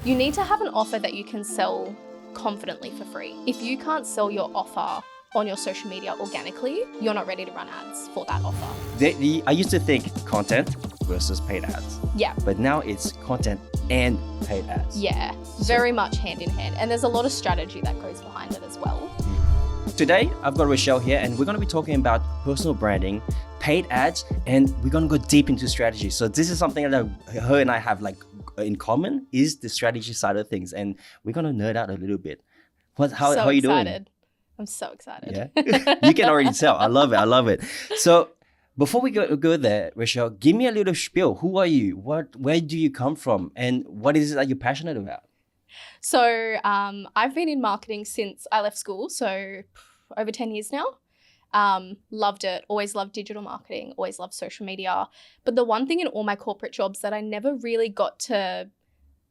You need to have an offer that you can sell confidently for free. If you can't sell your offer on your social media organically, you're not ready to run ads for that offer. I used to think content versus paid ads. Yeah. But now it's content and paid ads. Yeah, very much hand in hand. And there's a lot of strategy that goes behind it as well. Today, I've got Rochelle here and we're going to be talking about personal branding, paid ads, and we're going to go deep into strategy. So this is something that her and I have like in common is the strategy side of things. And we're going to nerd out a little bit. How are you doing? I'm so excited. Yeah, you can already tell. I love it. I love it. So before we go there, Rochelle, give me a little spiel. Who are you? Where do you come from? And what is it that you're passionate about? So I've been in marketing since I left school, so over 10 years now. Loved it, always loved digital marketing, always loved social media. But the one thing in all my corporate jobs that I never really got to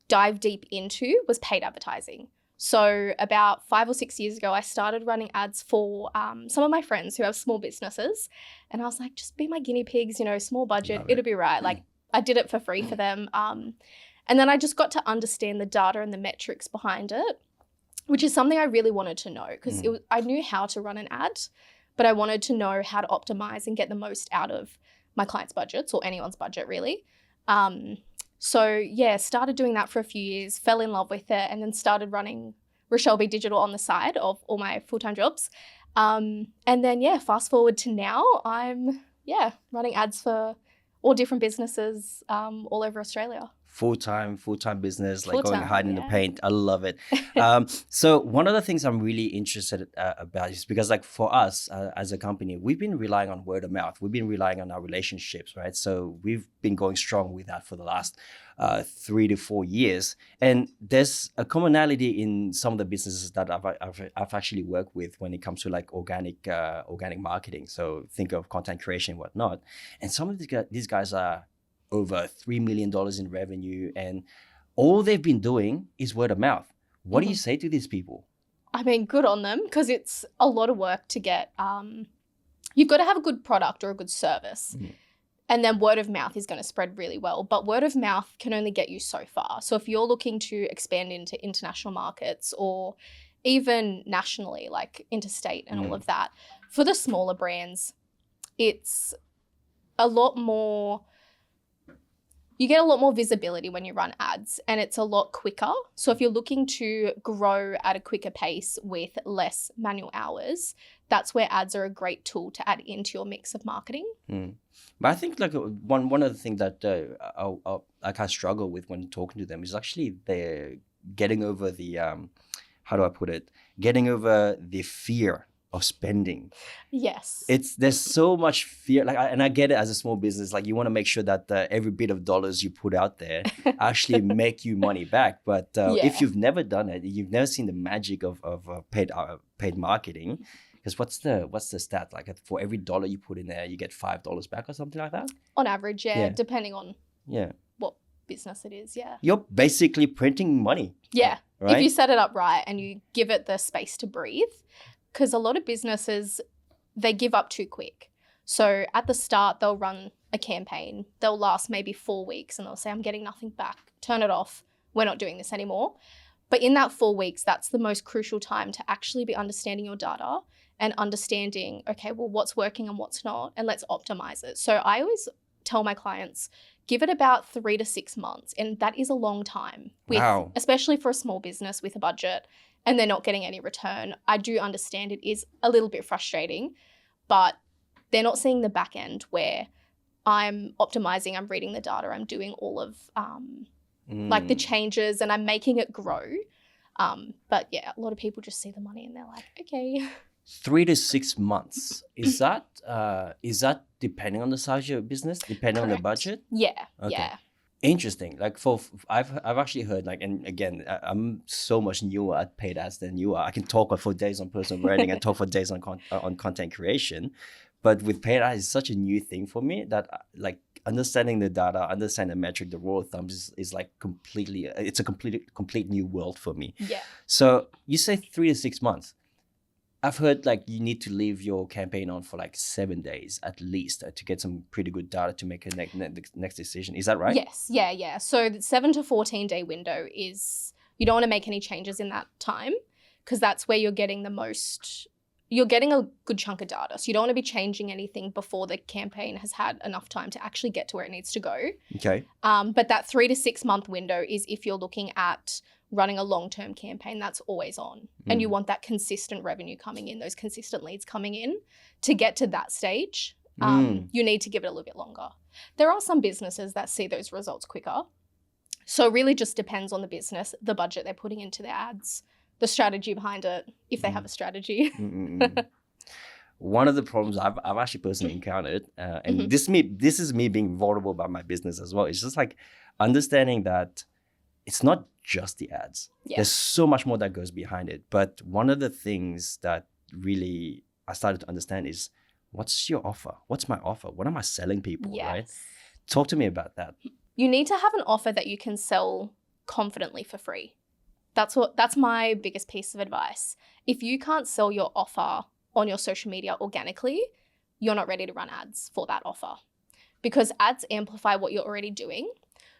dive deep into was paid advertising. So about 5 or 6 years ago, I started running ads for some of my friends who have small businesses. And I was like, just be my guinea pigs, small budget, it'll be right. Like I did it for free for them. And then I just got to understand the data and the metrics behind it, which is something I really wanted to know because I knew how to run an ad, but I wanted to know how to optimize and get the most out of my clients' budgets or anyone's budget really. So yeah, started doing that for a few years, fell in love with it, and then started running Rochelle B Digital on the side of all my full-time jobs. And then fast forward to now, I'm running ads for all different businesses all over Australia. Full-time business, like going hard in the paint. I love it. So one of the things I'm really interested about is because like for us as a company, we've been relying on word of mouth. We've been relying on our relationships, right? So we've been going strong with that for the last 3 to 4 years. And there's a commonality in some of the businesses that I've actually worked with when it comes to like organic marketing. So think of content creation and whatnot. And some of these guys are over $3 million in revenue, and all they've been doing is word of mouth. What do you say to these people? I mean, good on them, because it's a lot of work to get. You've got to have a good product or a good service, and then word of mouth is going to spread really well. But word of mouth can only get you so far. So if you're looking to expand into international markets or even nationally, like interstate and all of that, for the smaller brands, it's a lot more. You get a lot more visibility when you run ads, and it's a lot quicker. So if you're looking to grow at a quicker pace with less manual hours, that's where ads are a great tool to add into your mix of marketing. But I think like one of the things that I struggle with when talking to them is actually they're getting over the, how do I put it? Getting over the fear of spending. Yes. There's so much fear, and I get it as a small business, like you want to make sure that every bit of dollars you put out there actually make you money back. But if you've never done it, you've never seen the magic of paid marketing. Because what's the stat? Like for every dollar you put in there, you get $5 back or something like that? On average, depending on what business it is, You're basically printing money. Yeah, right? If you set it up right and you give it the space to breathe. Because a lot of businesses, they give up too quick. So at the start, they'll run a campaign. They'll last maybe 4 weeks and they'll say, I'm getting nothing back. Turn it off. We're not doing this anymore. But in that 4 weeks, that's the most crucial time to actually be understanding your data and understanding, okay, well, what's working and what's not, and let's optimize it. So I always tell my clients, give it about 3 to 6 months. And that is a long time, especially for a small business with a budget, and they're not getting any return. I do understand it is a little bit frustrating, but they're not seeing the back end where I'm optimizing, I'm reading the data, I'm doing all of like the changes and I'm making it grow. But yeah, a lot of people just see the money and they're like, okay. 3 to 6 months. Is that depending on the size of your business, depending on the budget? Yeah. Okay. Yeah. Interesting. Like I've actually heard like, and again, I'm so much newer at paid ads than you are. I can talk for days on personal branding and talk for days on content creation, but with paid ads, it's such a new thing for me that like understanding the data, understanding the metric, the rule of thumbs is like it's a complete new world for me. Yeah. So you say 3 to 6 months. I've heard like you need to leave your campaign on for like 7 days at least to get some pretty good data to make a next decision. Is that right? Yes. Yeah. So the 7 to 14 day window is, you don't want to make any changes in that time, because that's where you're getting you're getting a good chunk of data. So you don't want to be changing anything before the campaign has had enough time to actually get to where it needs to go. Okay. But that 3 to 6 month window is if you're looking at running a long-term campaign that's always on, and you want that consistent revenue coming in, those consistent leads coming in. To get to that stage, you need to give it a little bit longer. There are some businesses that see those results quicker. So it really just depends on the business, the budget they're putting into their ads, the strategy behind it, if they have a strategy. One of the problems I've actually personally encountered, and this is me being vulnerable about my business as well. It's just like understanding that it's not just the ads. Yeah. There's so much more that goes behind it. But one of the things that really I started to understand is, what's your offer? What's my offer? What am I selling people, right? Talk to me about that. You need to have an offer that you can sell confidently for free. That's my biggest piece of advice. If you can't sell your offer on your social media organically, you're not ready to run ads for that offer, because ads amplify what you're already doing.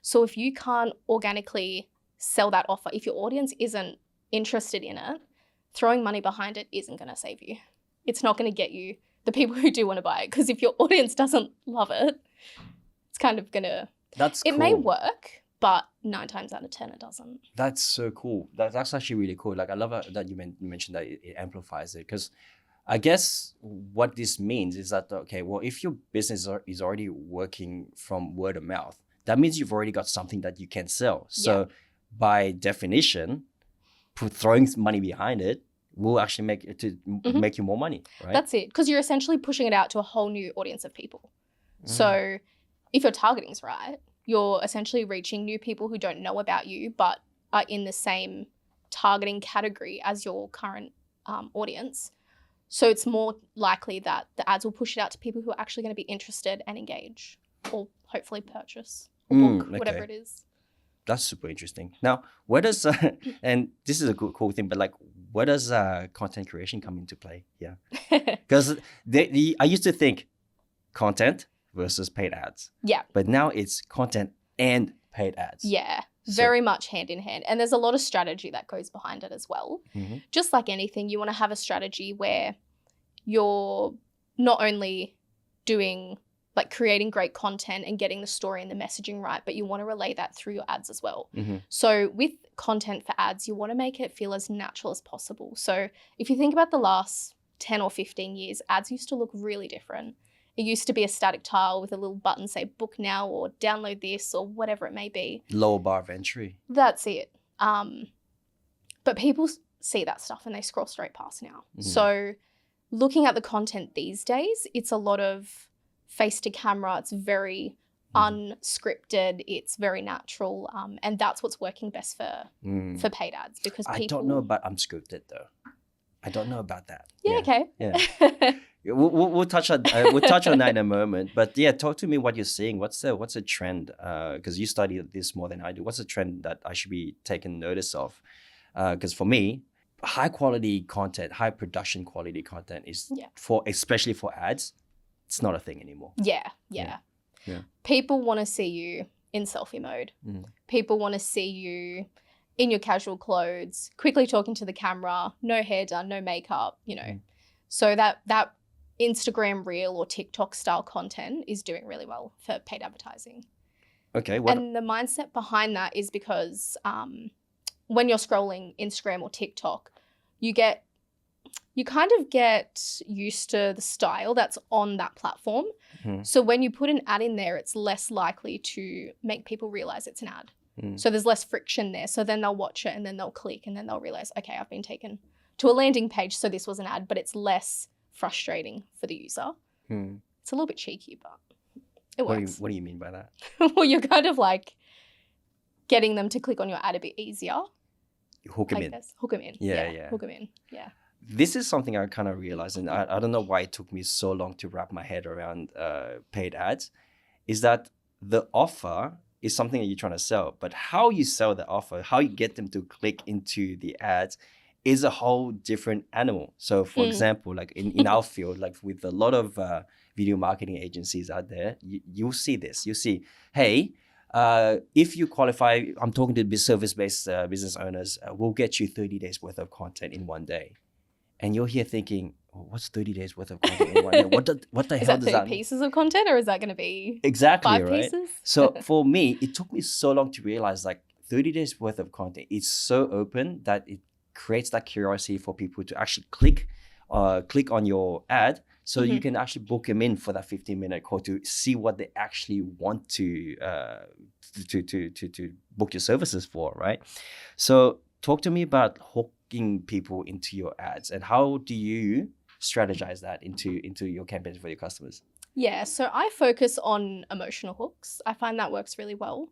So if you can't organically sell that offer, if your audience isn't interested in it, throwing money behind it isn't going to save you. It's not going to get you the people who do want to buy it, because if your audience doesn't love it, it's kind of going to... That's cool. It may work, but 9 times out of 10 it doesn't. That's so cool. That's actually really cool. Like, I love that you mentioned that it amplifies it, because I guess what this means is that, okay, well, if your business is already working from word of mouth, that means you've already got something that you can sell. So by definition, throwing money behind it will actually make you more money, right? That's it, because you're essentially pushing it out to a whole new audience of people. So if your targeting's right, you're essentially reaching new people who don't know about you but are in the same targeting category as your current audience. So it's more likely that the ads will push it out to people who are actually going to be interested and engage, or hopefully purchase or book, whatever it is. That's super interesting. Now, where does, and this is a cool thing, but like, where does content creation come into play? Yeah. Because I used to think content versus paid ads. Yeah. But now it's content and paid ads. Yeah. Very much hand in hand. And there's a lot of strategy that goes behind it as well. Just like anything, you want to have a strategy where you're not only doing, like, creating great content and getting the story and the messaging right, but you want to relay that through your ads as well. So with content for ads, you want to make it feel as natural as possible. So if you think about the last 10 or 15 years, ads used to look really different. It used to be a static tile with a little button, say book now or download this or whatever it may be. Lower bar of entry. That's it. But people see that stuff and they scroll straight past now. So looking at the content these days, it's a lot of face to camera. It's very unscripted. It's very natural. And that's what's working best for paid ads, because people... I don't know about unscripted though. I don't know about that. Yeah. Okay. Yeah. We'll touch on that in a moment. But yeah, talk to me what you're seeing. What's the trend? Because you study this more than I do. What's the trend that I should be taking notice of? Because for me, high quality content, high production quality content is especially for ads, it's not a thing anymore. Yeah. People want to see you in selfie mode. People want to see you in your casual clothes, quickly talking to the camera, no hair done, no makeup, So that Instagram reel or TikTok style content is doing really well for paid advertising. Okay. And the mindset behind that is because when you're scrolling Instagram or TikTok, you kind of get used to the style that's on that platform. So when you put an ad in there, it's less likely to make people realize it's an ad. So there's less friction there. So then they'll watch it and then they'll click and then they'll realize, okay, I've been taken to a landing page, so this was an ad, but it's less frustrating for the user. It's a little bit cheeky, but it works. What do you mean by that? Well, you're kind of like getting them to click on your ad a bit easier. Hook them in. Hook them in. Yeah. Hook them in. Yeah. This is something I kind of realized, and I don't know why it took me so long to wrap my head around paid ads, is that the offer is something that you're trying to sell, but how you sell the offer, how you get them to click into the ads is a whole different animal. So for example, like in our field, like with a lot of video marketing agencies out there, you'll see this. You'll see, hey, if you qualify, I'm talking to service-based business owners, we'll get you 30 days worth of content in one day. And you're here thinking, oh, what's 30 days worth of content in one day? What the hell does that mean? Pieces of content, or is that going to be exactly 5 right? pieces? So for me, it took me so long to realize like 30 days worth of content is so open that it creates that curiosity for people to actually click on your ad, so you can actually book them in for that 15-minute call to see what they actually want to book your services for, right? So talk to me about hooking people into your ads, and how do you strategize that into your campaigns for your customers? Yeah, so I focus on emotional hooks. I find that works really well.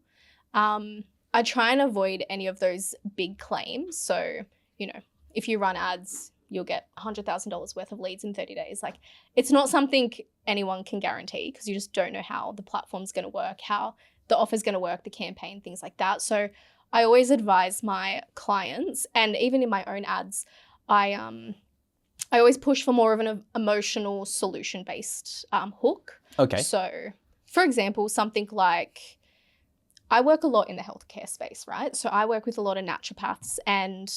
I try and avoid any of those big claims. So, you know, if you run ads, you'll get $100,000 worth of leads in 30 days. Like, it's not something anyone can guarantee, because you just don't know how the platform's going to work, how the offer's going to work, the campaign, things like that. So I always advise my clients, and even in my own ads, I always push for more of an emotional solution-based hook. Okay. So, for example, something like, I work a lot in the healthcare space, right? So I work with a lot of naturopaths, and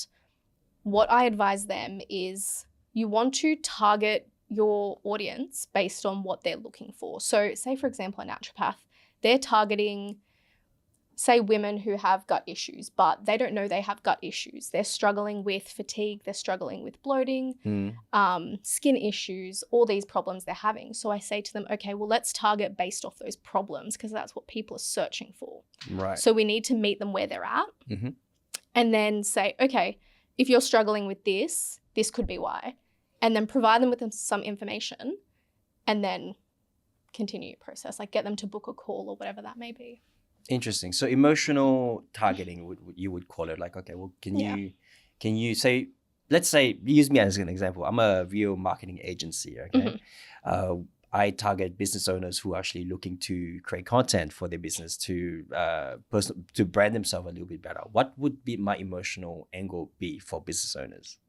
what I advise them is you want to target your audience based on what they're looking for. So say, for example, a naturopath, they're targeting, say, women who have gut issues, but they don't know they have gut issues. They're struggling with fatigue, they're struggling with bloating, skin issues, all these problems they're having. So I say to them, okay, well, let's target based off those problems, because that's what people are searching for. Right. So we need to meet them where they're at, and then say, okay, if you're struggling with this, this could be why, and then provide them with some information, and then continue your process, like get them to book a call or whatever that may be. Interesting. So emotional targeting, you would call it, like, okay, well, can you say, let's say, use me as an example. I'm a video marketing agency, okay? I target business owners who are actually looking to create content for their business to brand themselves a little bit better. What would be my emotional angle be for business owners?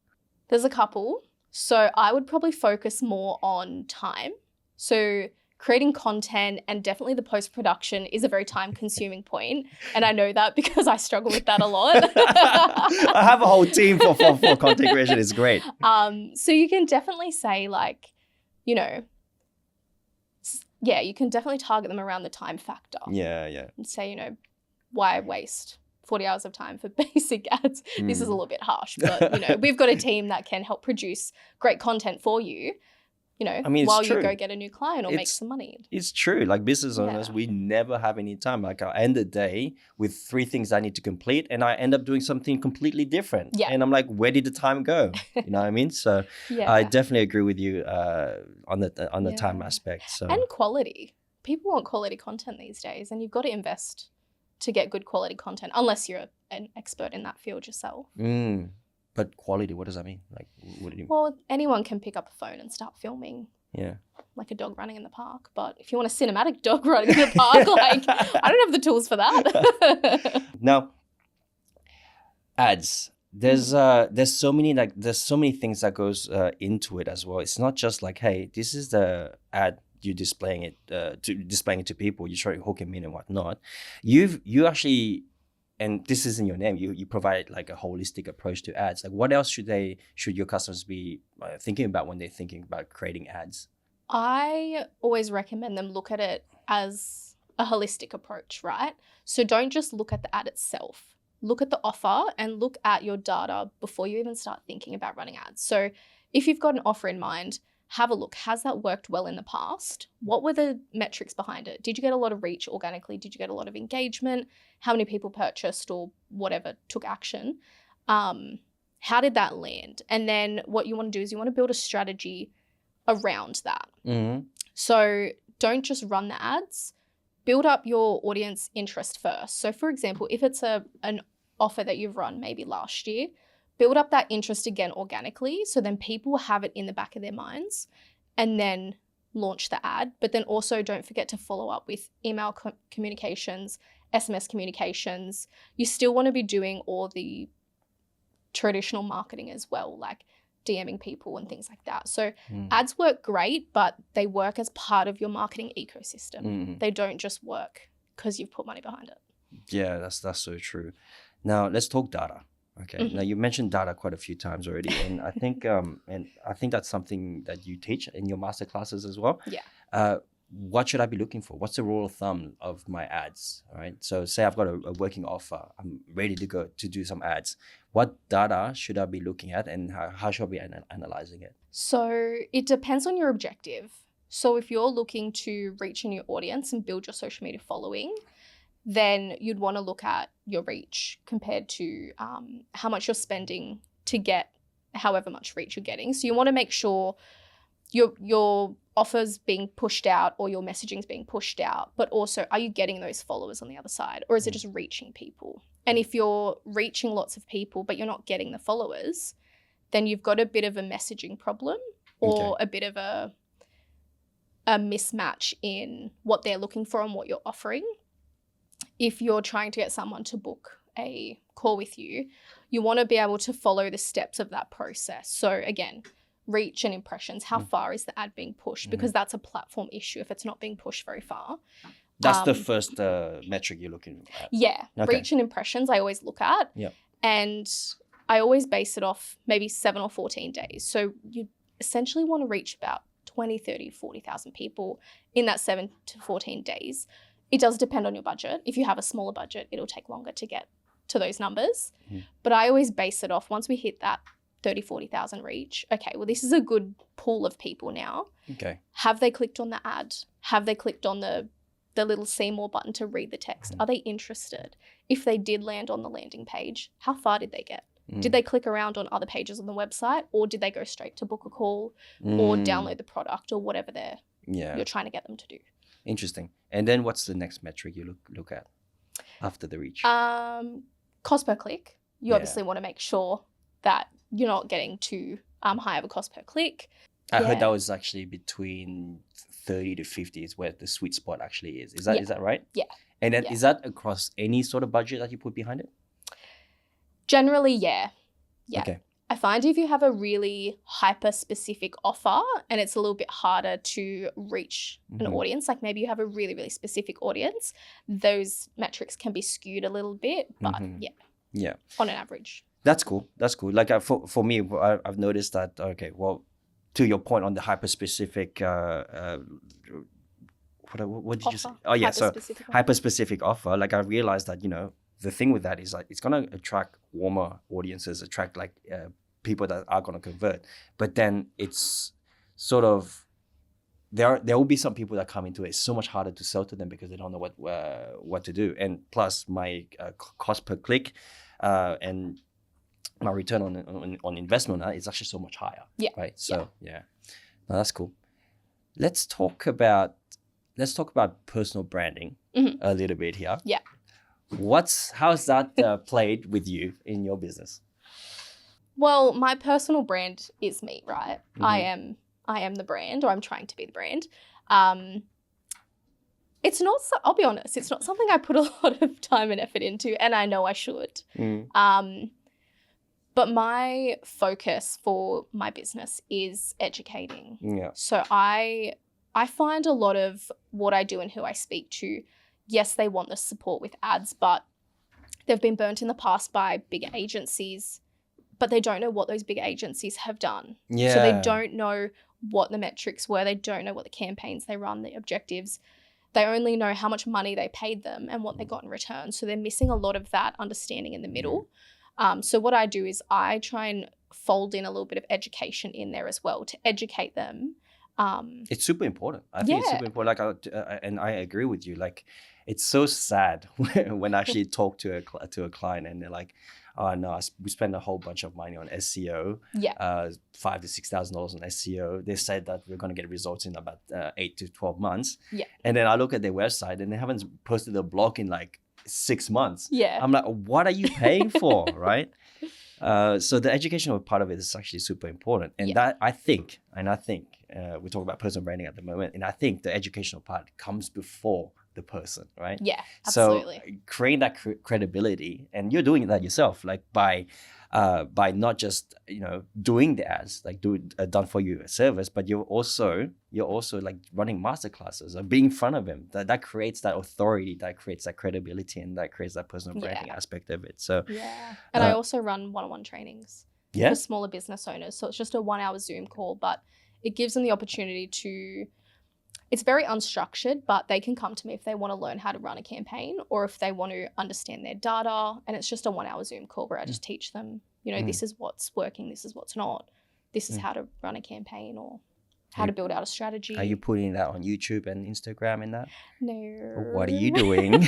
There's a couple. So I would probably focus more on time. So creating content, and definitely the post-production is a very time-consuming point. And I know that because I struggle with that a lot. I have a whole team for content creation. It's great. So you can definitely say, like, you know, yeah, you can definitely target them around the time factor. Yeah. And say, you know, why waste 40 hours of time for basic ads? This is a little bit harsh, but, you know, we've got a team that can help produce great content for you, you know, while you go get a new client or make some money. It's true. Like business owners, we never have any time. Like I end the day with 3 things I need to complete, and I end up doing something completely different. Yeah. And I'm like, where did the time go? You know what I mean? So I definitely agree with you on the time aspect. So, and quality. People want quality content these days, and you've got to invest to get good quality content, unless you're an expert in that field yourself. But quality, what does that mean? Like, what do you mean? Well, anyone can pick up a phone and start filming. Yeah. Like a dog running in the park. But if you want a cinematic dog running in the park, like, I don't have the tools for that. Now, ads. There's so many things that goes into it as well. It's not just like, hey, this is the ad, you're displaying it to people, you try to hook them in and whatnot. You actually, and this is in your name, you provide like a holistic approach to ads. Like, what else should your customers be thinking about when they're thinking about creating ads? I always recommend them look at it as a holistic approach, right? So don't just look at the ad itself. Look at the offer and look at your data before you even start thinking about running ads. So if you've got an offer in mind, have a look. Has that worked well in the past? What were the metrics behind it? Did you get a lot of reach organically? Did you get a lot of engagement? How many people purchased or whatever took action? How did that land? And then what you want to do is you want to build a strategy around that. So don't just run the ads. Build up your audience interest first. So for example, if it's an offer that you've run maybe last year, build up that interest again organically, so then people have it in the back of their minds, and then launch the ad. But then also don't forget to follow up with email communications, SMS communications. You still want to be doing all the traditional marketing as well, like DMing people and things like that. So ads work great, but they work as part of your marketing ecosystem. They don't just work because you've put money behind it. Yeah, that's so true. Now let's talk data. Okay. Now you mentioned data quite a few times already, and I think that's something that you teach in your master classes as well. Yeah. What should I be looking for? What's the rule of thumb of my ads? All right. So say I've got a working offer. I'm ready to go to do some ads. What data should I be looking at, and how should I be analyzing it? So it depends on your objective. So if you're looking to reach a new audience and build your social media following, then you'd want to look at your reach compared to how much you're spending to get however much reach you're getting. So you want to make sure your offers being pushed out or your messaging is being pushed out, but also are you getting those followers on the other side, or is it just reaching people? And if you're reaching lots of people but you're not getting the followers, then you've got a bit of a messaging problem or a bit of a mismatch in what they're looking for and what you're offering. If you're trying to get someone to book a call with you, you want to be able to follow the steps of that process. So again, reach and impressions, how far is the ad being pushed? Because that's a platform issue if it's not being pushed very far. That's the first metric you're looking at. Yeah. Okay. Reach and impressions I always look at. Yeah. And I always base it off maybe 7 or 14 days. So you essentially want to reach about 20, 30, 40,000 people in that 7 to 14 days. It does depend on your budget. If you have a smaller budget, it'll take longer to get to those numbers. But I always base it off once we hit that 30, 40,000 reach. Okay, well, this is a good pool of people now. Okay. Have they clicked on the ad? Have they clicked on the little see more button to read the text? Are they interested? If they did land on the landing page, how far did they get? Did they click around on other pages on the website, or did they go straight to book a call or download the product or whatever you're trying to get them to do? Interesting. And then what's the next metric you look at after the reach? Cost per click. You obviously want to make sure that you're not getting too high of a cost per click. I heard that was actually between 30 to 50 is where the sweet spot actually is. Is that right? Yeah. And then is that across any sort of budget that you put behind it? Generally, yeah. Okay. I find if you have a really hyper-specific offer and it's a little bit harder to reach an audience, like maybe you have a really, really specific audience, those metrics can be skewed a little bit, but yeah, on an average. That's cool. Like for me, I've noticed that, okay, well, to your point on the hyper-specific, what did you say? Oh, yeah, so hyper-specific offer, like I realized that, the thing with that is like it's going to attract warmer audiences, attract like people that are going to convert. But then it's sort of there will be some people that come into it. It's so much harder to sell to them because they don't know what to do. And plus my cost per click and my return on investment is actually so much higher. Yeah. Right. So no, that's cool. Let's talk about personal branding a little bit here. Yeah. How's that played with you in your business? Well, my personal brand is me, right? I am the brand, or I'm trying to be the brand. It's not, I'll be honest, it's not something I put a lot of time and effort into, and I know I should. But my focus for my business is educating. Yeah. So I find a lot of what I do and who I speak to, yes, they want the support with ads, but they've been burnt in the past by big agencies, but they don't know what those big agencies have done. Yeah. So they don't know what the metrics were. They don't know what the campaigns they run, the objectives. They only know how much money they paid them and what they got in return. So they're missing a lot of that understanding in the middle. So what I do is I try and fold in a little bit of education in there as well to educate them. It's super important. I think it's super important. Like, and I agree with you. Like, it's so sad when I actually talk to a client and they're like, "Oh no, we spent a whole bunch of money on SEO. Yeah, $5,000 to $6,000 on SEO. They said that we're going to get results in about 8 to 12 months. Yeah, and then I look at their website and they haven't posted a blog in like 6 months. Yeah, I'm like, what are you paying for, right? So the educational part of it is actually super important, and that I think we talk about personal branding at the moment, and I think the educational part comes before the person, right? Yeah, absolutely. So create that credibility, and you're doing that yourself, like by not just doing the ads, like done for you service, but you're also like running masterclasses or being in front of him. That creates that authority, that creates that credibility, and that creates that personal branding aspect of it. So and I also run one-on-one trainings for smaller business owners. So it's just a 1 hour Zoom call, but it gives them the opportunity to. It's very unstructured, but they can come to me if they want to learn how to run a campaign or if they want to understand their data. And it's just a 1 hour Zoom call where I just teach them, this is what's working, this is what's not. This is how to run a campaign or how to build out a strategy. Are you putting that on YouTube and Instagram and that? No. What are you doing?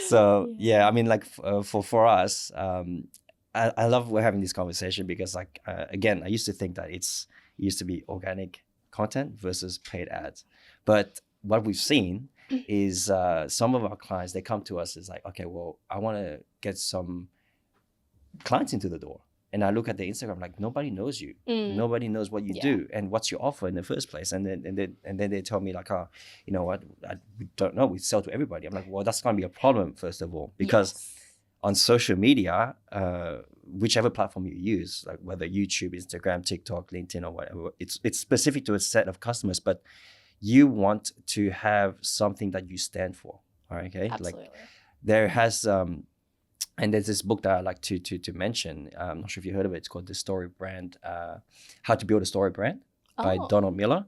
So, I mean, like for us, I love we're having this conversation because like, again, I used to think that it used to be organic content versus paid ads. But what we've seen is some of our clients, they come to us as like, okay, well, I want to get some clients into the door. And I look at the Instagram, like nobody knows you. Nobody knows what you do and what's your offer in the first place. And then they tell me like, oh, you know what? We don't know. We sell to everybody. I'm like, well, that's going to be a problem, first of all, because on social media, whichever platform you use, like whether YouTube, Instagram, TikTok, LinkedIn, or whatever, it's specific to a set of customers, but you want to have something that you stand for. All right, okay? Absolutely. Like there has, and there's this book that I like to mention. I'm not sure if you heard of it. It's called The Story Brand, How to Build a Story Brand by Donald Miller.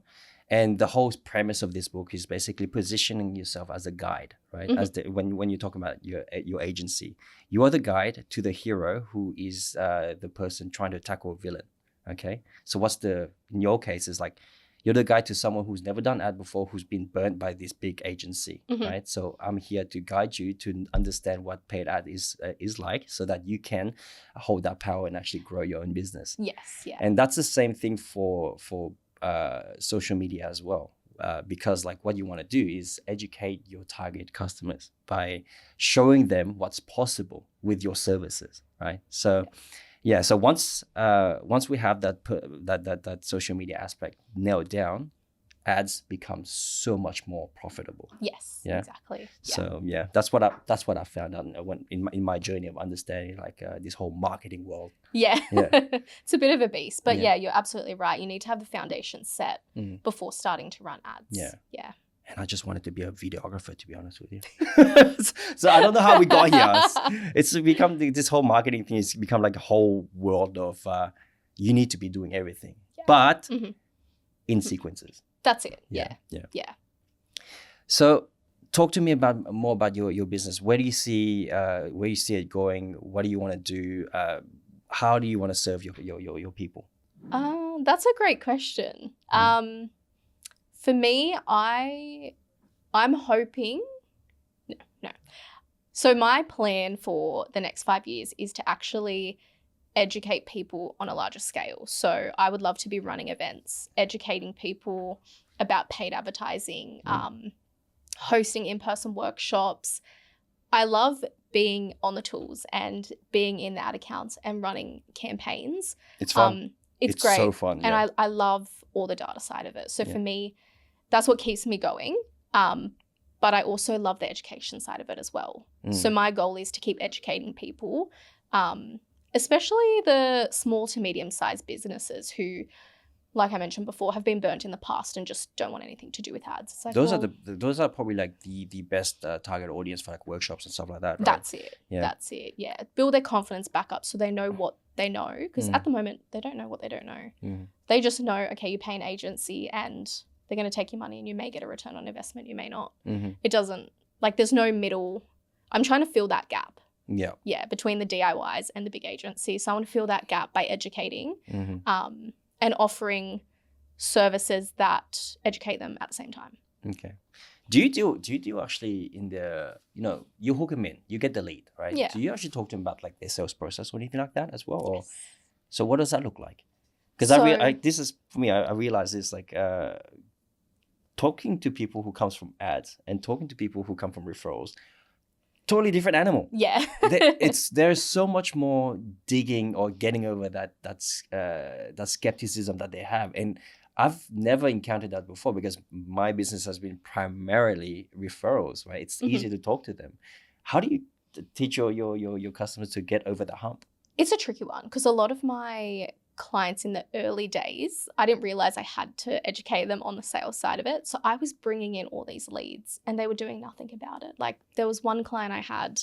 And the whole premise of this book is basically positioning yourself as a guide, right? As when you talk about your agency, you are the guide to the hero who is the person trying to tackle a villain. Okay, so in your case is like you're the guide to someone who's never done ad before, who's been burnt by this big agency, right? So I'm here to guide you to understand what paid ad is like, so that you can hold that power and actually grow your own business. Yes, yeah. And that's the same thing for social media as well, because like what you want to do is educate your target customers by showing them what's possible with your services, right? So so once we have that social media aspect nailed down, ads become so much more profitable. Yes, exactly. So that's what I found out in my journey of understanding like this whole marketing world. It's a bit of a beast, but you're absolutely right. You need to have the foundation set before starting to run ads. Yeah. And I just wanted to be a videographer, to be honest with you. So I don't know how we got here. It's become this whole marketing thing has become like a whole world of you need to be doing everything, but in sequences. That's it. Yeah. So talk to me more about your business. Where do you see it going? What do you want to do? How do you want to serve your people? That's a great question. For me, I'm hoping no. So my plan for the next 5 years is to actually educate people on a larger scale. So I would love to be running events, educating people about paid advertising, hosting in-person workshops. I love being on the tools and being in the ad accounts and running campaigns. It's fun. It's great. So fun. And I love all the data side of it. So for me, that's what keeps me going. But I also love the education side of it as well. So my goal is to keep educating people, especially the small to medium-sized businesses who, like I mentioned before, have been burnt in the past and just don't want anything to do with ads. It's like, those are probably like the best target audience for like workshops and stuff like that, right? That's it. That's it. Yeah. Build their confidence back up so they know what they know. Because at the moment, they don't know what they don't know. They just know, okay, you pay an agency and they're going to take your money and you may get a return on investment, you may not. It doesn't, like there's no middle. I'm trying to fill that gap. Yeah, between the DIYs and the big agencies. So I want to fill that gap by educating and offering services that educate them at the same time. Okay. Do you do actually in the, you hook them in, you get the lead, right? Yeah. Do you actually talk to them about like their sales process or anything like that as well? Or so what does that look like? Because this is, for me, I realize it's like talking to people who comes from ads and talking to people who come from referrals, totally different animal. Yeah. There's so much more digging or getting over that skepticism that they have. And I've never encountered that before because my business has been primarily referrals, right? It's easy to talk to them. How do you teach your customers to get over the hump? It's a tricky one because a lot of my clients in the early days, I didn't realize I had to educate them on the sales side of it. So I was bringing in all these leads and they were doing nothing about it. Like there was one client I had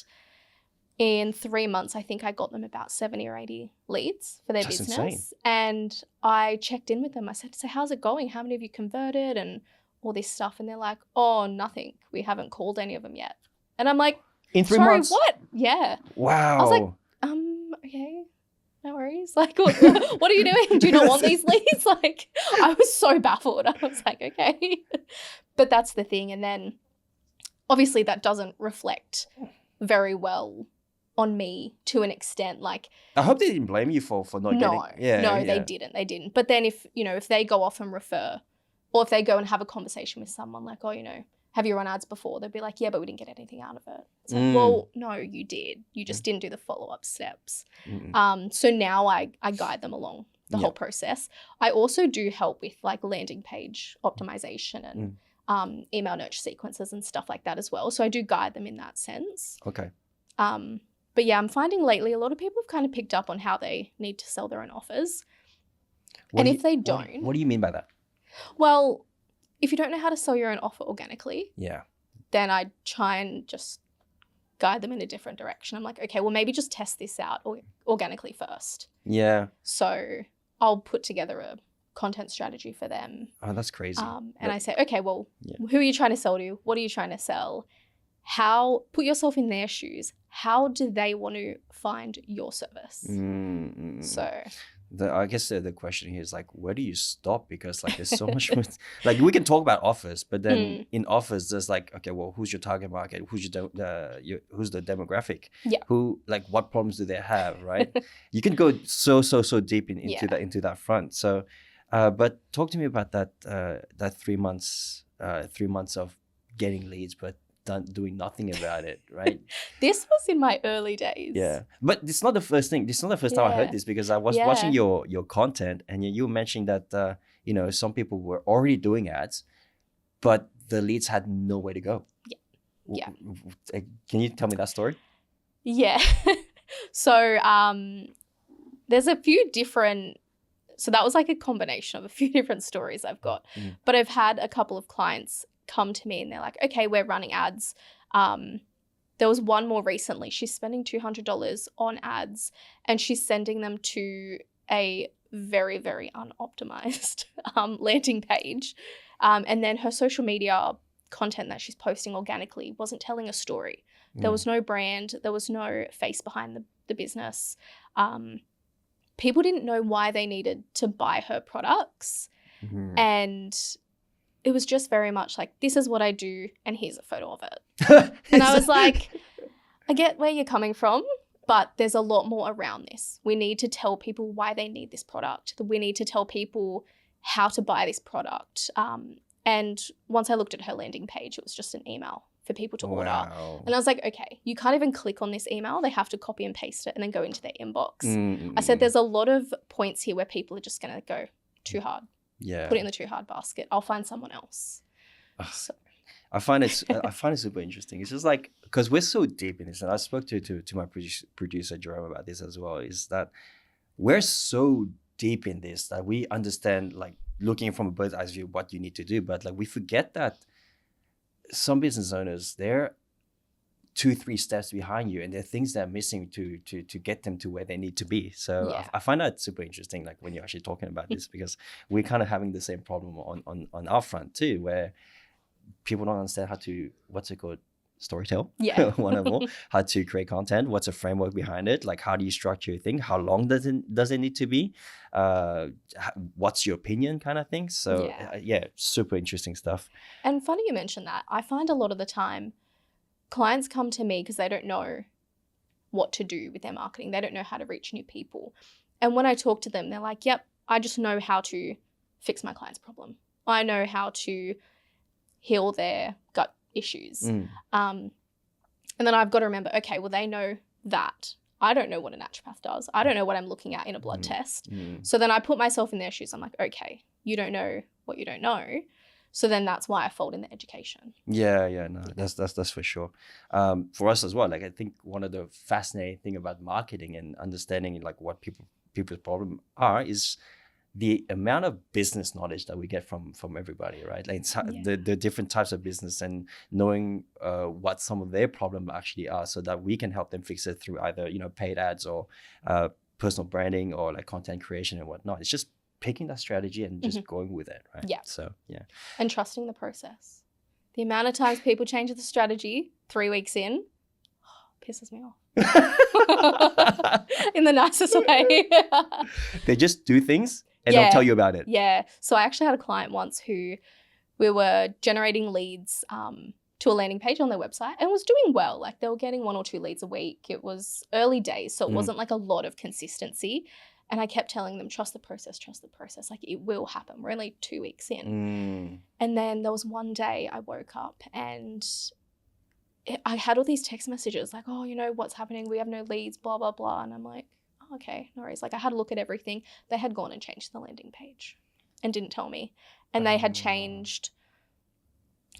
in 3 months, I think I got them about 70 or 80 leads for their That's business. insane. And I checked in with them. I said, so how's it going? How many of you converted and all this stuff? And they're like, oh, nothing. We haven't called any of them yet. And I'm like, in 3 sorry, months? what? Yeah. Wow. I was like, okay, no worries. Like, what are you doing? Do you not want these leads? Like, I was so baffled. I was like, okay. But that's the thing. And then obviously that doesn't reflect very well on me to an extent. Like, I hope they didn't blame you for not getting. No, they didn't. But then if they go off and refer, or if they go and have a conversation with someone like, oh, have you run ads before? They'd be like, yeah, but we didn't get anything out of it. It's like, well, no, you did. You just didn't do the follow-up steps. So now I guide them along the whole process. I also do help with like landing page optimization and email nurture sequences and stuff like that as well. So I do guide them in that sense. Okay. But yeah, I'm finding lately a lot of people have kind of picked up on how they need to sell their own offers. If they don't... What do you mean by that? Well, if you don't know how to sell your own offer organically, then I try and just guide them in a different direction. I'm like, okay, well, maybe just test this out organically first. Yeah. So I'll put together a content strategy for them. Oh, that's crazy. And I say, okay, well, who are you trying to sell to? What are you trying to sell? Put yourself in their shoes. How do they want to find your service? So I guess the question here is like, where do you stop? Because like there's so much, like we can talk about offers, but then in offers there's like, okay, well, who's your target market? Who's who's the demographic? Yeah. Who, like, what problems do they have? Right. You can go so deep into that front. So, but talk to me about that 3 months, 3 months of getting leads, but doing nothing about it, right? This was in my early days. Yeah, but it's not the first thing. This is not the first time I heard this because I was watching your content and you mentioned that some people were already doing ads, but the leads had nowhere to go. Yeah. Can you tell me that story? Yeah. So there's a few different. So that was like a combination of a few different stories I've got, but I've had a couple of clients come to me and they're like, okay, we're running ads. There was one more recently. She's spending $200 on ads and she's sending them to a very, very unoptimized landing page. And then her social media content that she's posting organically wasn't telling a story. There was no brand. There was no face behind the business. People didn't know why they needed to buy her products. And it was just very much like, this is what I do, and here's a photo of it. And I was like, I get where you're coming from, but there's a lot more around this. We need to tell people why they need this product. We need to tell people how to buy this product. And once I looked at her landing page, it was just an email for people to order. And I was like, okay, you can't even click on this email. They have to copy and paste it and then go into their inbox. I said, there's a lot of points here where people are just going to go too hard. Yeah. Put it in the too hard basket. I'll find someone else. So. I find it super interesting. It's just like, because we're so deep in this, and I spoke to my producer Jerome about this as well, is that we're so deep in this that we understand, like, looking from a bird's eye view what you need to do, but like we forget that some business owners, they're 2-3 steps behind you and there are things that are missing to get them to where they need to be. So I find that super interesting, like when you're actually talking about this, because we're kind of having the same problem on our front too, where people don't understand how to, what's it called, storytell. One of more, how to create content, what's a framework behind it, like how do you structure your thing, how long does it need to be, what's your opinion, kind of thing. So super interesting stuff. And funny you mentioned that. I find a lot of the time clients come to me because they don't know what to do with their marketing. They don't know how to reach new people. And when I talk to them, they're like, yep, I just know how to fix my client's problem. I know how to heal their gut issues. And then I've got to remember, okay, well, they know that. I don't know what a naturopath does. I don't know what I'm looking at in a blood test. So then I put myself in their shoes. I'm like, okay, you don't know what you don't know. So then that's why I fold in the education. No, that's for sure. For us as well, like I think one of the fascinating thing about marketing and understanding like what people's problem are is the amount of business knowledge that we get from everybody, right? Like the different types of business and knowing what some of their problem actually are, so that we can help them fix it through either paid ads or personal branding or like content creation and whatnot. It's just picking that strategy and just going with it, right? Yeah. So yeah. And trusting the process. The amount of times people change the strategy 3 weeks in pisses me off. In the nicest way. They just do things and don't tell you about it. Yeah. So I actually had a client once who we were generating leads to a landing page on their website and was doing well. Like they were getting 1 or 2 leads a week. It was early days, so it wasn't like a lot of consistency. And I kept telling them, trust the process. Like it will happen. We're only 2 weeks in. And then there was one day I woke up and I had all these text messages like, oh, what's happening? We have no leads, blah, blah, blah. And I'm like, oh, okay, no worries. Like I had a look at everything. They had gone and changed the landing page and didn't tell me. And they had changed,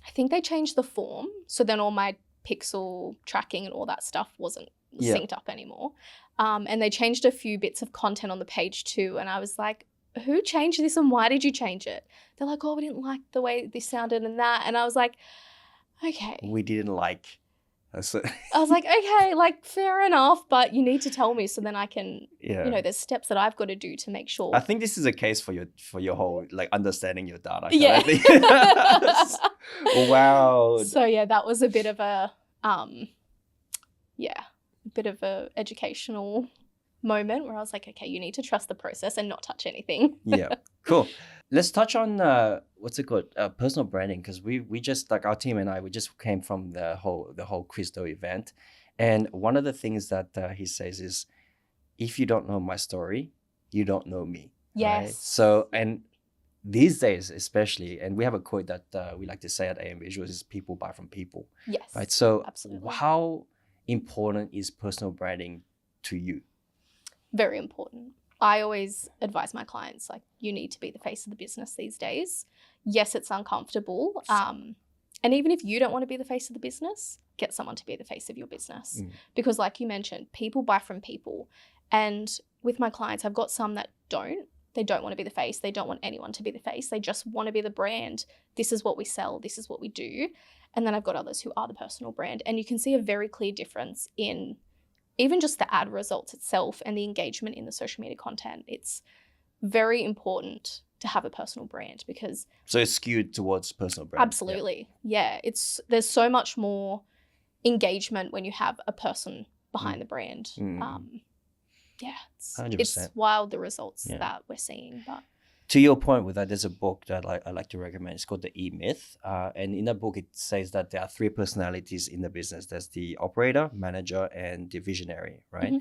I think they changed the form. So then all my pixel tracking and all that stuff wasn't synced up anymore. And they changed a few bits of content on the page too. And I was like, who changed this and why did you change it? They're like, oh, we didn't like the way this sounded and that. And I was like, okay. We didn't like. I was like, okay, like fair enough, but you need to tell me so then I can, there's steps that I've got to do to make sure. I think this is a case for your whole like understanding your data. Yeah. Wow. So yeah, that was a bit of a educational moment where I was like, okay, you need to trust the process and not touch anything. Yeah, cool. Let's touch on what's it called, personal branding, because we just like our team and I, we just came from the whole Christo event, and one of the things that he says is, if you don't know my story, you don't know me. Yes. Right? So and these days especially, and we have a quote that we like to say at AM Visuals is people buy from people. Yes. Right. So absolutely. How important is personal branding to you? Very important. I always advise my clients, like, you need to be the face of the business these days. Yes, it's uncomfortable. And even if you don't want to be the face of the business, get someone to be the face of your business. Because like you mentioned, people buy from people. And with my clients, I've got some that they don't want to be the face. They don't want anyone to be the face. They just want to be the brand. This is what we sell. This is what we do. And then I've got others who are the personal brand. And you can see a very clear difference in even just the ad results itself and the engagement in the social media content. It's very important to have a personal brand because... So it's skewed towards personal brand. Absolutely. Yeah. There's so much more engagement when you have a person behind the brand. It's wild, the results that we're seeing. But to your point with that, there's a book that I like to recommend. It's called The E-Myth. And in that book, it says that there are 3 personalities in the business. There's the operator, manager, and the visionary, right?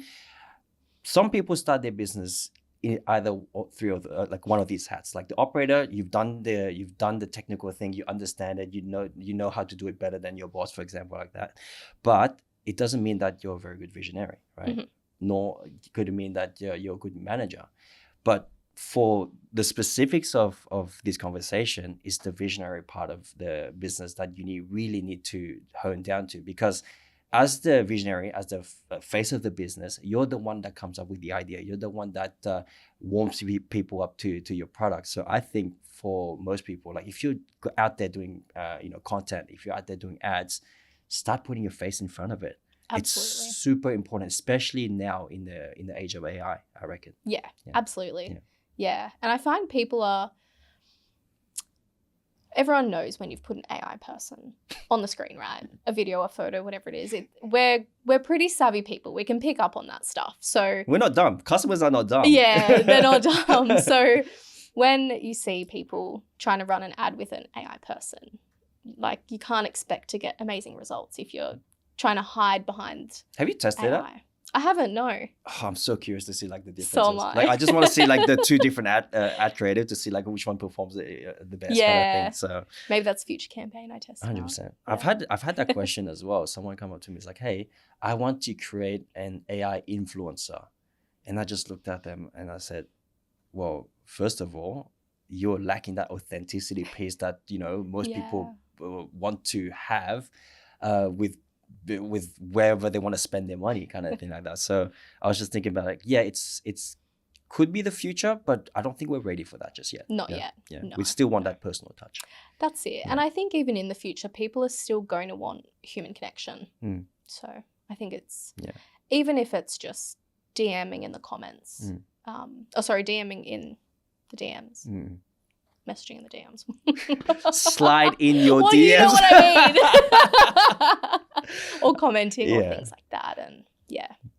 Some people start their business in either 3 of like one of these hats. Like the operator, you've done the technical thing, you understand it, you know how to do it better than your boss, for example, like that. But it doesn't mean that you're a very good visionary, right? Nor could it mean that you're a good manager. But for the specifics of this conversation is the visionary part of the business that you really need to hone down to, because as the visionary, as the face of the business, you're the one that comes up with the idea. You're the one that warms people up to your product. So I think for most people, like if you're out there doing content, if you're out there doing ads, start putting your face in front of it. Absolutely. It's super important, especially now in the age of AI, I reckon. Yeah. Absolutely. Yeah. And I find everyone knows when you've put an AI person on the screen, right? A video, a photo, whatever it is. We're pretty savvy people. We can pick up on that stuff. So we're not dumb. Customers are not dumb. Yeah, they're not dumb. So when you see people trying to run an ad with an AI person, like you can't expect to get amazing results if you're trying to hide behind Have you tested AI. I haven't, no. Oh, I'm so curious to see like the differences. So am I. Like I just want to see like the two different ad creative to see like which one performs the best kind of thing. So maybe that's future campaign I test. 100%. Yeah. I've had that question as well. Someone come up to me, it's like, hey, I want to create an AI influencer. And I just looked at them and I said, well, first of all, you're lacking that authenticity piece that, you know, most people want to have with wherever they want to spend their money, kind of thing like that. So I was just thinking about like, yeah, it's could be the future, but I don't think we're ready for that just yet. Not yet. Yeah, no. We still want that personal touch. That's it. And I think even in the future, people are still going to want human connection. So I think it's even if it's just DMing in the comments. DMing in the DMs. Messaging in the DMs. Slide in your DMs. You know what I mean. Or commenting or things like that. And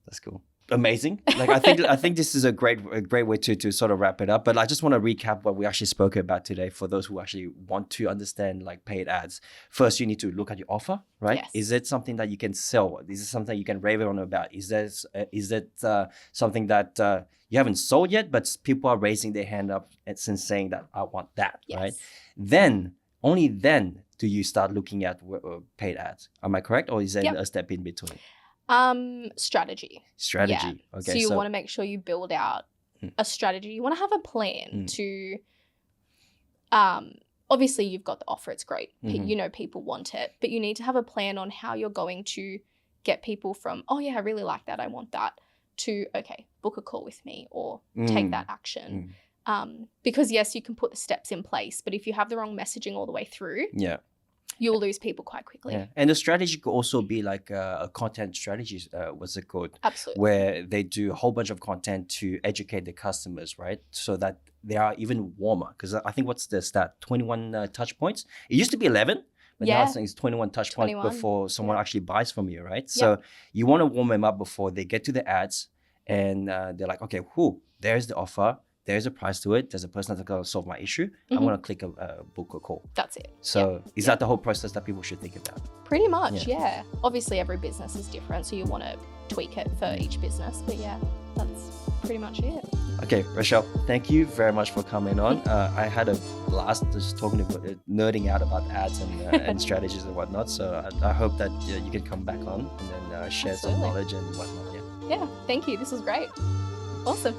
that's cool. Amazing. Like I think this is a great way to sort of wrap it up. But I just want to recap what we actually spoke about today for those who actually want to understand like paid ads. First, you need to look at your offer, right? Yes. Is it something that you can sell? Is it something you can rave on about? Is it something that you haven't sold yet, but people are raising their hand up and saying that I want that, right? Then only then do you start looking at paid ads. Am I correct, or is there a step in between? Strategy. Yeah. Okay. So you want to make sure you build out a strategy. You want to have a plan to, obviously you've got the offer. It's great. You know, people want it, but you need to have a plan on how you're going to get people from, oh yeah, I really like that, I want that, to, okay, book a call with me or take that action. Because yes, you can put the steps in place, but if you have the wrong messaging all the way through, you'll lose people quite quickly. Yeah. And the strategy could also be like a content strategy, what's it called? Absolutely. Where they do a whole bunch of content to educate the customers, right? So that they are even warmer. Because I think what's the stat? 21 touch points. It used to be 11, but now it's 21 touch points before someone actually buys from you, right? So you want to warm them up before they get to the ads and they're like, okay, there's the offer. There's a price to it. There's a person that's going to solve my issue. I'm going to click a book or call. That's it. So is that the whole process that people should think about? Pretty much, yeah. Obviously, every business is different, so you want to tweak it for each business. But yeah, that's pretty much it. Okay, Rochelle, thank you very much for coming on. I had a blast just talking about nerding out about ads and strategies and whatnot. So I hope that you can come back on and then share some knowledge and whatnot. Yeah, thank you. This was great. Awesome.